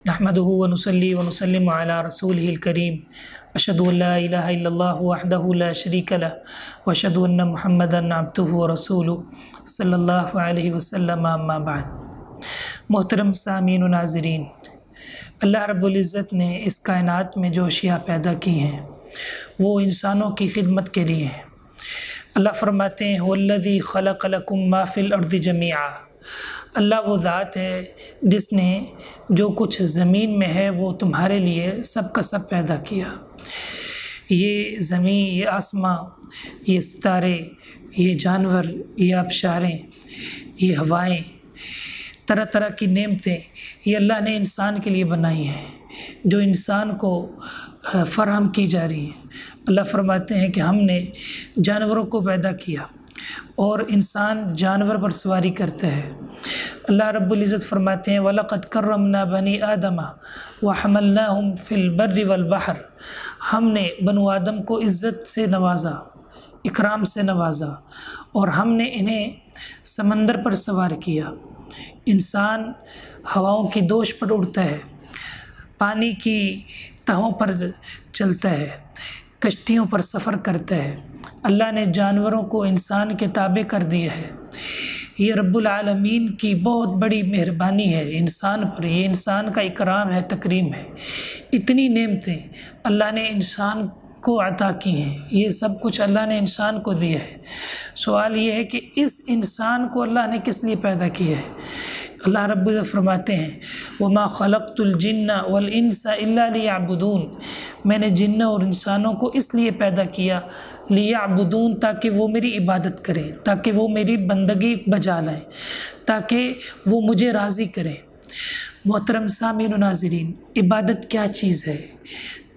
नहमदुहु व नुसल्ली व नुसल्लिमु अला रसूलिहिल करीम अशहदु अल्ला इलाहा इल्लल्लाहु वहदहु ला शरीका लह व अशहदु अन्ना मुहम्मदन अब्दुहु व रसूलुहु सल्लल्लाहु अलैहि वसल्लम अम्मा बाद। मोहतरम सामीन व नाज़रीन, अल्लाह रब्बुल इज़्ज़त ने इस कायनात में जो अशिया पैदा की हैं वो इंसानों की खिदमत के लिए हैं। अल्लाह फरमाते हैं वल्लज़ी खलक़ लकुम मा फ़िल अर्ज़ि जमीआ। अल्लाह वो ज़ात है जिसने जो कुछ ज़मीन में है वो तुम्हारे लिए सब का सब पैदा किया। ये ज़मीन, ये आसमां, ये सितारे, ये जानवर, ये आबशारें, ये हवाएं, तरह तरह की नेमतें ये अल्लाह ने इंसान के लिए बनाई हैं जो इंसान को फ़राहम की जा रही हैं। अल्लाह फरमाते हैं कि हमने जानवरों को पैदा किया और इंसान जानवर पर सवारी करते हैं। अल्लाह रब्बुल इज़्ज़त फरमाते हैं वलक़द कर्रमना बनी आदमा व हमलनाहुम फ़िल बर्रि वल बहर। हमने बनु आदम को इज़्ज़त से नवाजा, इकराम से नवाजा और हमने इन्हें समंदर पर सवार किया। इंसान हवाओं की दोश पर उड़ता है, पानी की तहों पर चलता है, कश्तियों पर सफ़र करता है। अल्लाह ने जानवरों को इंसान के ताबे कर दिया है। ये रब्बुल आलमीन की बहुत बड़ी मेहरबानी है इंसान पर। ये इंसान का इकराम है, तकरीम है। इतनी नेमतें अल्लाह ने इंसान को अता की हैं, ये सब कुछ अल्लाह ने इंसान को दिया है। सवाल ये है कि इस इंसान को अल्लाह ने किस लिए पैदा किया है। अल्लाह रब्बुल इज़्ज़त फरमाते हैं वमा खलक़तुल जिन्ना वल इंसा इल्ला लियअबुदून। मैंने जिन्न और इंसानों को इसलिए पैदा किया लियअबुदून, ताकि वो मेरी इबादत करें, ताकि वो मेरी बंदगी बजा लाएं, ताकि वो मुझे राज़ी करें। मोहतरम सामीन व नाज़रीन, इबादत क्या चीज़ है?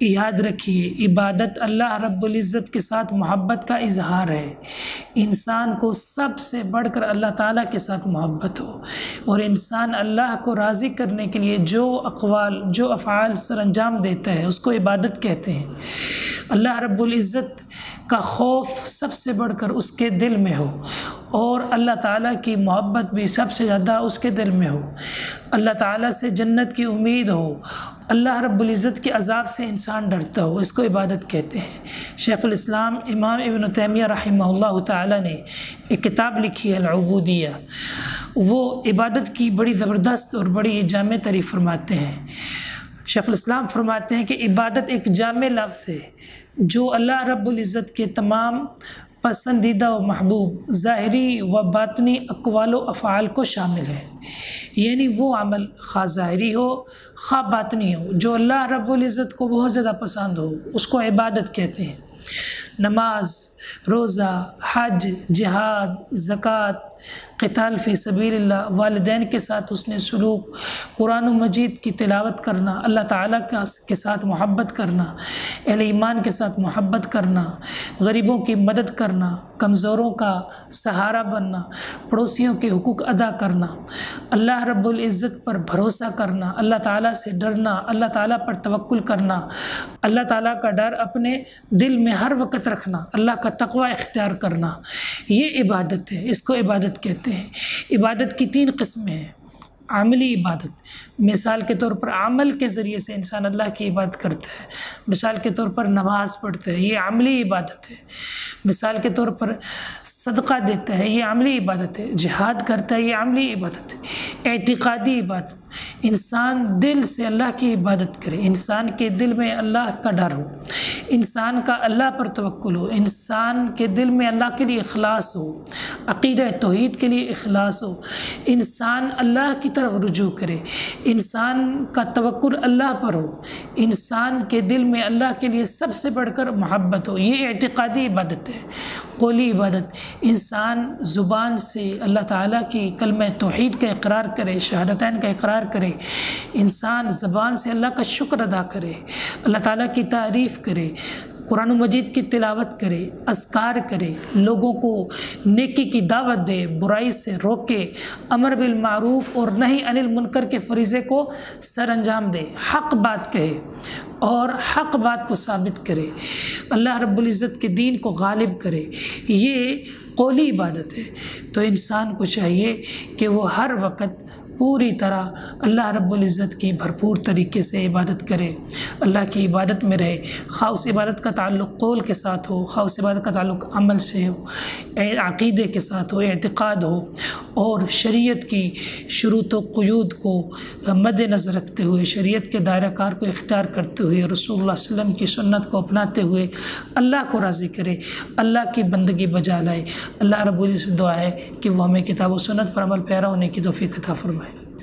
याद रखिए, इबादत अल्लाह रब्बुल इज़्ज़त के साथ मोहब्बत का इजहार है। इंसान को सबसे बढ़कर अल्लाह ताला के साथ मोहब्बत हो और इंसान अल्लाह को राज़ी करने के लिए जो अक़वाल, जो अफ़आल सरअंजाम देता है उसको इबादत कहते हैं। अल्लाह रब्बुल इज़्ज़त का खौफ सबसे बढ़कर उसके दिल में हो और अल्लाह ताला की मोहब्बत भी सबसे ज़्यादा उसके दिल में हो। अल्लाह ताला से जन्नत की उम्मीद हो, अल्लाह रब्बुल इज़्ज़त के अज़ाब से इंसान डरता हो, इसको इबादत कहते हैं। शेखुल इस्लाम इमाम इब्न तैमिया रहमहुल्लाह ताला ने एक किताब लिखी है अल-उबूदिया। वो इबादत की बड़ी ज़बरदस्त और बड़ी जामे तारीफ़ फरमाते हैं। शेखुल इस्लाम फरमाते हैं कि इबादत एक जामे लफ्ज़ है जो अल्लाह रब्बुल इज़्ज़त के तमाम पसंदीदा व महबूब ज़ाहिरी व बातनी अक़वाल व अफ़आल को शामिल है। यानी वो अमल खा ज़ाहिरी हो खा बातनी हो जो अल्लाह रब्बुल इज़्ज़त को बहुत ज़्यादा पसंद हो, उसको इबादत कहते हैं। नमाज, रोज़ा, हज, जिहाद, ज़कात, क़िताल फ़ी सबीलिल्लाह, वालिदैन के साथ उसने सलूक, कुरान मजीद की तिलावत करना, अल्लाह ताला के साथ मोहब्बत करना, अहले ईमान के साथ मोहब्बत करना, गरीबों की मदद करना, कमज़ोरों का सहारा बनना, पड़ोसियों के हुकूक अदा करना, अल्लाह रब्बुल इज़्ज़त पर भरोसा करना, अल्लाह ताला से डरना, अल्लाह ताला पर तवक्कुल करना, अल्लाह ताला का डर अपने दिल में हर वक्त रखना, अल्लाह का तक़वा इख्तियार करना, ये इबादत है। इसको इबादत कहते हैं। इबादत की 3 किस्में हैं। आमली इबादत, मिसाल के तौर पर अमल के ज़रिए से इंसान अल्लाह की इबादत करता है। मिसाल के तौर पर नमाज़ पढ़ता है, ये अमली इबादत है। मिसाल के तौर पर सदका देता है, ये अमली इबादत है। जिहाद करता है, ये अमली इबादत है। एतिक़ादी इबादत, इंसान दिल से अल्लाह की इबादत करे, इंसान के दिल में अल्लाह का डर हो, इंसान का अल्लाह पर तवक्कुल हो, इंसान के दिल में अल्लाह के लिए इखलास हो, अक़ीदा तौहीद के लिए इखलास हो, इंसान अल्लाह की तरफ रुजू करे, इंसान का तवक्कुल अल्लाह पर हो, इंसान के दिल में अल्लाह के लिए सबसे बढ़कर मोहब्बत हो, ये एतिक़ादी इबादत है। कौली इबादत, इंसान ज़ुबान से अल्लाह ताला की कलमा तौहीद का इक़रार करे, शहादतैन का इक़रार करे, इंसान ज़बान से अल्लाह का शुक्र अदा करे, अल्लाह ताला की तारीफ़ करे, कुरान मजीद की तिलावत करे, अस्कार करे, लोगों को नेकी की दावत दे, बुराई से रोके, अमर बिल मारूफ़ और नही अनिल मुनकर के फरीज़े को सर अंजाम दे, हक़ बात कहे और हक़ बात को साबित करे, अल्लाह रब्बुल इज़्ज़त के दीन को गालिब करे, ये कौली इबादत है। तो इंसान को चाहिए कि वो हर वक्त पूरी तरह अल्लाह रब्बुल इज़्ज़त की भरपूर तरीके से इबादत करे, अल्लाह की इबादत में रहे, खा उस इबादत का ताल्लुक़ कौल के साथ हो, खा उस इबादत का ताल्लुक़ अमल से हो, अक़ीदे के साथ हो, एतिक़ाद हो, और शरीयत की शुरूत व क़ुयूद को मद्देनज़र रखते हुए, शरीयत के दायरा-कार को इख्तियार करते हुए, रसूलुल्लाह सल्लल्लाहु अलैहि वसल्लम की सुन्नत को अपनाते हुए अल्लाह को राज़ी करे, अल्लाह की बंदगी बजा लाए। अल्लाह रब्बुल इज़्ज़त दुआ है कि वो हमें किताब व सुन्नत पर अमल पैरा होने की तौफ़ीक़ अता फ़रमाए।